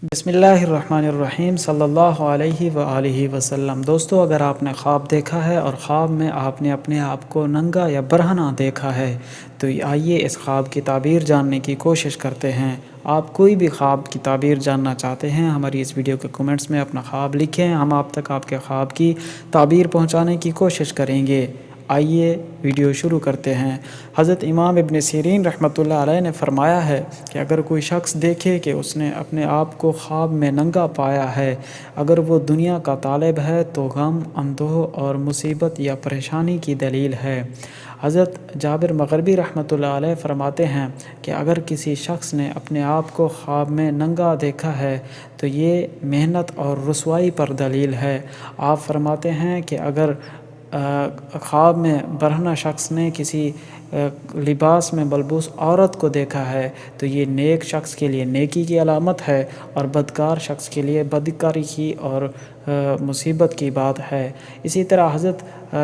بسم اللہ الرحمن الرحیم صلی اللہ علیہ وآلہ وسلم۔ دوستو، اگر آپ نے خواب دیکھا ہے اور خواب میں آپ نے اپنے آپ کو ننگا یا برہنہ دیکھا ہے تو آئیے اس خواب کی تعبیر جاننے کی کوشش کرتے ہیں۔ آپ کوئی بھی خواب کی تعبیر جاننا چاہتے ہیں ہماری اس ویڈیو کے کمنٹس میں اپنا خواب لکھیں، ہم آپ تک آپ کے خواب کی تعبیر پہنچانے کی کوشش کریں گے۔ آئیے ویڈیو شروع کرتے ہیں۔ حضرت امام ابن سیرین رحمۃ اللہ علیہ نے فرمایا ہے کہ اگر کوئی شخص دیکھے کہ اس نے اپنے آپ کو خواب میں ننگا پایا ہے، اگر وہ دنیا کا طالب ہے تو غم، اندوہ اور مصیبت یا پریشانی کی دلیل ہے۔ حضرت جابر مغربی رحمۃ اللہ علیہ فرماتے ہیں کہ اگر کسی شخص نے اپنے آپ کو خواب میں ننگا دیکھا ہے تو یہ محنت اور رسوائی پر دلیل ہے۔ آپ فرماتے ہیں کہ اگر خواب میں برہنہ شخص نے کسی لباس میں ملبوس عورت کو دیکھا ہے تو یہ نیک شخص کے لیے نیکی کی علامت ہے اور بدکار شخص کے لیے بدکاری کی اور مصیبت کی بات ہے۔ اسی طرح حضرت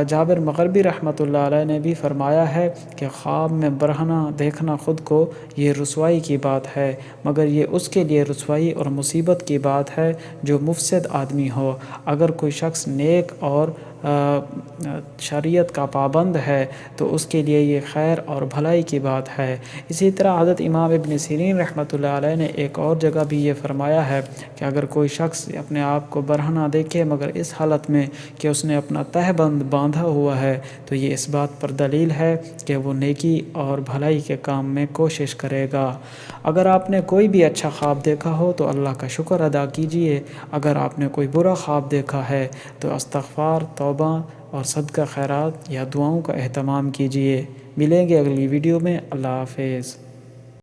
جابر مغربی رحمۃ اللہ علیہ نے بھی فرمایا ہے کہ خواب میں برہنہ دیکھنا خود کو یہ رسوائی کی بات ہے، مگر یہ اس کے لیے رسوائی اور مصیبت کی بات ہے جو مفسد آدمی ہو۔ اگر کوئی شخص نیک اور شریعت کا پابند ہے تو اس کے لیے یہ خیر اور بھلائی کی بات ہے۔ اسی طرح حضرت امام ابن سیرین رحمۃ اللہ علیہ نے ایک اور جگہ بھی یہ فرمایا ہے کہ اگر کوئی شخص اپنے آپ کو برہنہ دیکھے مگر اس حالت میں کہ اس نے اپنا تہبند باندھا ہوا ہے تو یہ اس بات پر دلیل ہے کہ وہ نیکی اور بھلائی کے کام میں کوشش کرے گا۔ اگر آپ نے کوئی بھی اچھا خواب دیکھا ہو تو اللہ کا شکر ادا کیجئے۔ اگر آپ نے کوئی برا خواب دیکھا ہے تو استغفار، توبہ اور صدقہ خیرات یا دعاؤں کا اہتمام کیجئے۔ ملیں گے اگلی ویڈیو میں۔ اللہ حافظ۔